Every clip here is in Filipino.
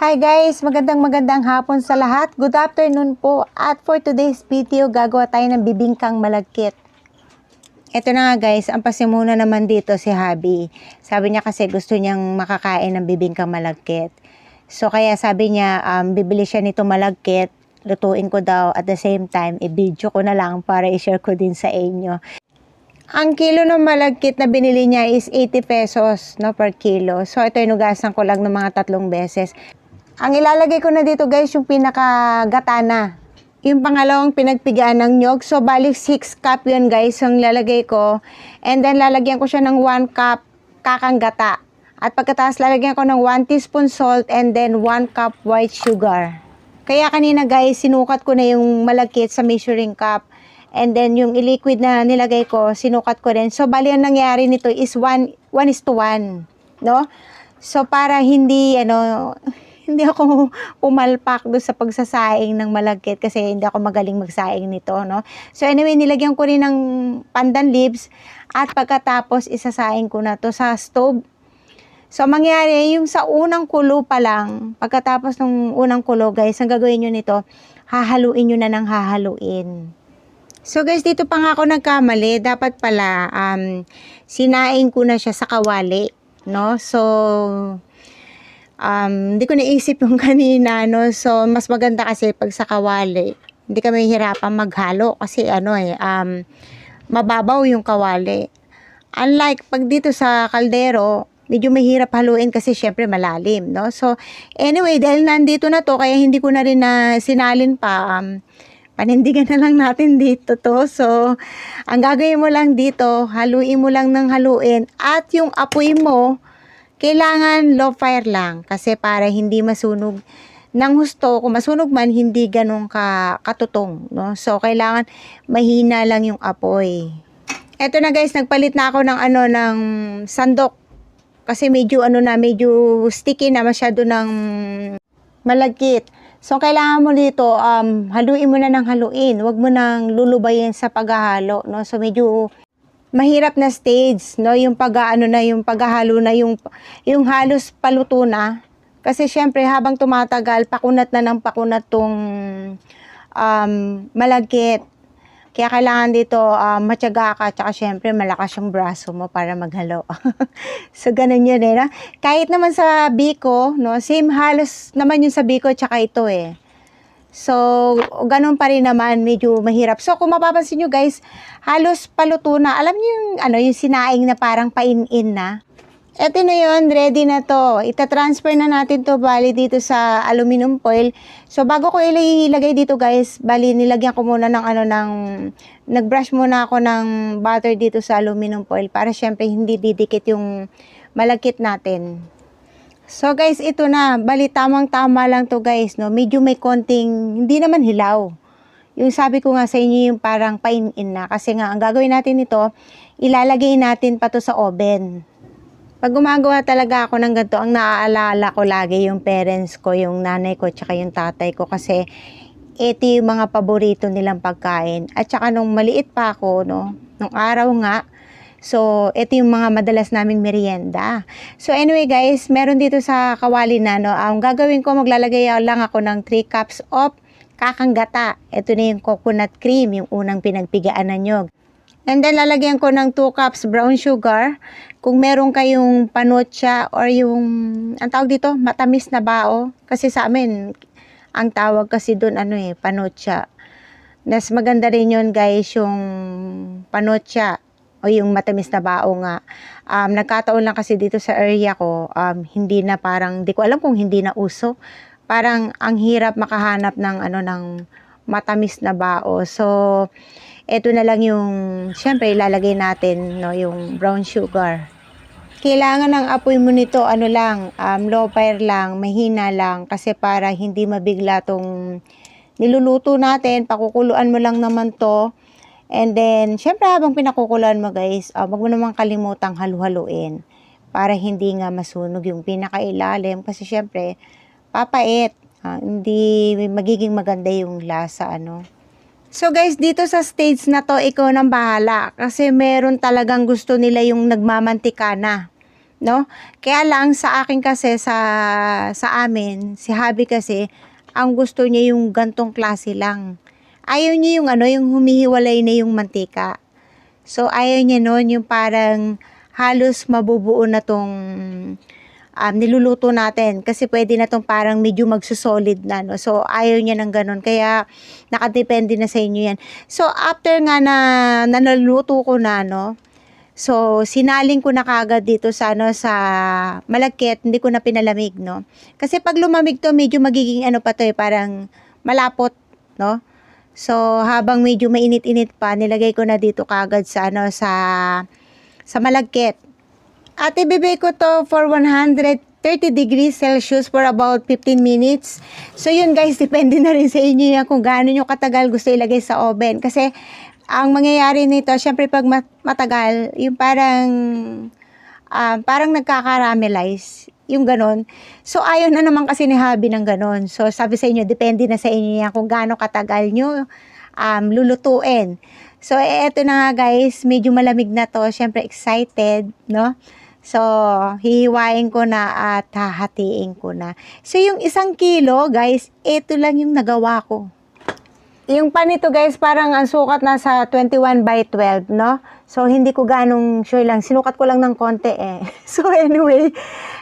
Hi guys! Magandang hapon sa lahat. Good afternoon po. At for today's video, gagawa tayo ng bibingkang malagkit. Ito na nga guys, ang pasimuna naman dito si Habi. Sabi niya kasi gusto niyang makakain ng bibingkang malagkit. So kaya sabi niya, bibili siya nito malagkit. Lutuin ko daw at the same time, i-video ko na lang para i-share ko din sa inyo. Ang kilo ng malagkit na binili niya is 80 pesos no, per kilo. So ito inugasan ko lang ng mga 3 beses. Ang ilalagay ko na dito guys, yung pinakagatana. Yung pangalawang pinagpigaan ng nyog. So balik 6 cup yun guys, yung lalagay ko. And then lalagyan ko siya ng 1 cup kakang gata. At pagkatapos lalagyan ko ng 1 teaspoon salt and then 1 cup white sugar. Kaya kanina guys, sinukat ko na yung malagkit sa measuring cup. And then yung liquid na nilagay ko, sinukat ko rin. So bali ang nangyari nito is 1:1, no? So para hindi hindi ako pumalpak doon sa pagsasaing ng malagkit kasi hindi ako magaling magsaing nito, no? So anyway, nilagyan ko rin ng pandan leaves at pagkatapos isasaing ko na to sa stove. So mangyari, yung sa unang kulo pa lang, pagkatapos ng unang kulo guys, ang gagawin nyo nito, hahaluin nyo na ng hahaluin. So guys, dito pa nga ako nagkamali. Dapat pala, sinaing ko na siya sa kawali, no? So, hindi ko naisip yung kanina, no? So, mas maganda kasi pag sa kawali. Hindi kami hirapan maghalo kasi mababaw yung kawali. Unlike pag dito sa kaldero, medyo mahirap haluin kasi syempre malalim, no? So, anyway, dahil nandito na to, kaya hindi ko na rin na sinalin pa, panindigan na lang natin dito to. So, ang gagawin mo lang dito, haluin mo lang ng haluin at yung apoy mo, kailangan low fire lang kasi para hindi masunog ng husto. Kung masunog man, hindi ganun katutong, no? So, kailangan mahina lang yung apoy. Eto na guys, nagpalit na ako ng sandok kasi medyo medyo sticky na masyado ng malagkit. So, kailangan mo dito, haluin mo na ng haluin. Huwag mo nang lulubayin sa paghahalo, no? So, medyo mahirap na stage, no? Yung yung paghahalo na, yung halos paluto na. Kasi, syempre, habang tumatagal, pakunat na ng pakunat tong malagkit. Kaya kailangan dito matyaga ka, tsaka syempre malakas yung braso mo para maghalo. So ganun yun no? Kahit naman sa biko, no, same halos naman yung sa biko tsaka ito So ganun pa rin naman, medyo mahirap. So kung mapapansin nyo guys, halos paluto na. Alam niyo yung yung sinaing na parang pain-in na. Eto na yun, ready na to. Ita-transfer na natin to bali dito sa aluminum foil. So bago ko ilagay dito guys, bali nilagyan ko muna nag-brush muna ako ng butter dito sa aluminum foil para syempre hindi didikit yung malagkit natin. So guys, ito na, bali tamang-tama lang to guys, no. Medyo may konting, hindi naman hilaw. Yung sabi ko nga sa inyo yung parang pain-in na kasi nga ang gagawin natin ito, ilalagay natin pa to sa oven. Pag gumagawa talaga ako ng ganito, ang naaalala ko lagi yung parents ko, yung nanay ko, tsaka yung tatay ko. Kasi ito yung mga paborito nilang pagkain. At tsaka nung maliit pa ako, no, nung araw nga, so ito yung mga madalas naming merienda. So anyway guys, meron dito sa kawali na, no, ang gagawin ko, maglalagay lang ako ng 3 cups of kakang gata. Ito na yung coconut cream, yung unang pinagpigaan na nyog. And then, lalagyan ko ng 2 cups brown sugar. Kung meron kayong panocha or yung, ang tawag dito, matamis na bao. Kasi sa amin, ang tawag kasi doon, panocha. Mas maganda rin yun, guys, yung panocha o yung matamis na bao nga. Nagkataon lang kasi dito sa area ko, hindi na parang, di ko alam kung hindi na uso. Parang, ang hirap makahanap ng matamis na bao. So, ito na lang yung, syempre, ilalagay natin, no, yung brown sugar. Kailangan ng apoy mo nito, low fire lang, mahina lang, kasi para hindi mabigla tong niluluto natin, pakukuluan mo lang naman to. And then, syempre, habang pinakukuluan mo guys, wag mo naman kalimutang halu-haluin para hindi nga masunog yung pinakailalim, kasi syempre, papait, hindi magiging maganda yung lasa, So guys, dito sa stage na to, ikaw nang bahala. Kasi meron talagang gusto nila yung nagmamantika na. no? Kaya lang sa akin kasi sa amin, si hubby kasi ang gusto niya yung gantong klase lang. Ayaw niya yung ano, yung humihiwalay na yung mantika. So ayaw niya noon yung parang halos mabubuo na tong niluluto natin kasi pwede na tong parang medyo magsusolid na, no? So ayaw niya ng ganun, kaya nakadepende na sa inyo yan. So after nga na naluto ko na, no, so sinaling ko na kagad dito sa ano, sa malagkit, hindi ko na pinalamig, no, kasi pag lumamig to medyo magiging ano pa to parang malapot, no. So habang medyo mainit-init pa, nilagay ko na dito kagad sa ano, sa malagkit. At ibibake ko to for 130 degrees Celsius for about 15 minutes. So yun guys, depende na rin sa inyo yan kung gaano nyo katagal gusto ilagay sa oven. Kasi ang mangyayari nito, syempre pag matagal, yung parang nagkakaramelize, yung ganon. So ayaw na naman kasi ni hubby ng ganon. So sabi sa inyo, depende na sa inyo yan kung gaano katagal nyo lulutuin. So eto na nga guys, medyo malamig na to. Syempre excited, no? So, hihiwain ko na at hahatiin ko na. So, yung 1 kilo, guys, ito lang yung nagawa ko. Yung pan nito, guys, parang ang sukat nasa 21 by 12, no? So, hindi ko ganong sure lang. Sinukat ko lang ng konti eh. So, anyway,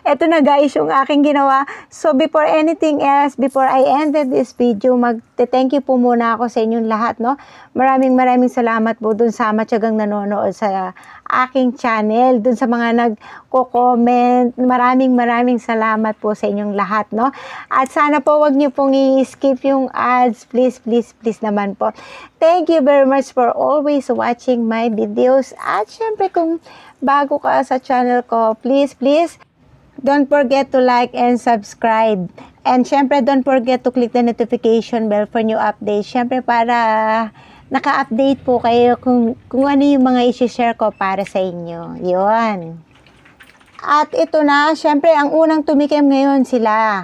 eto na guys, yung aking ginawa. So, before anything else, before I ended this video, magte-thank you po muna ako sa inyong lahat, no? Maraming salamat po dun sa matyagang nanonood sa aking channel, dun sa mga nagko-comment. Maraming salamat po sa inyong lahat, no? At sana po wag niyo pong i-skip yung ads. Please naman po. Thank you very much for always watching my videos. At syempre kung bago ka sa channel ko, please, don't forget to like and subscribe. And syempre, don't forget to click the notification bell for new updates. Syempre, para naka-update po kayo kung ano yung mga isi-share ko para sa inyo. Yun. At ito na, syempre, ang unang tumikim ngayon sila.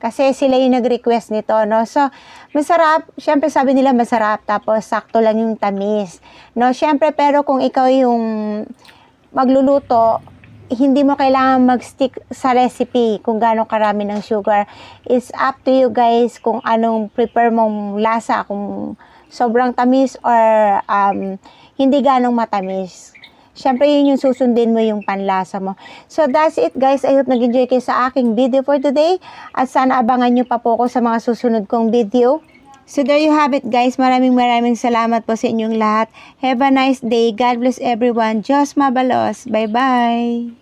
Kasi sila yung nag-request nito, no? So, masarap. Syempre, sabi nila masarap. Tapos, sakto lang yung tamis. No? Syempre, pero kung ikaw yung magluluto, hindi mo kailangan mag-stick sa recipe kung gaano karami ng sugar. It's up to you guys kung anong prepare mong lasa, kung sobrang tamis or hindi ganong matamis. Siyempre, yun yung susundin mo yung panlasa mo. So, that's it guys. I hope nag-enjoy kayo sa aking video for today. At sana abangan nyo pa po ko sa mga susunod kong video. So, there you have it guys. Maraming salamat po sa inyong lahat. Have a nice day. God bless everyone. Diyos mabalos. Bye-bye.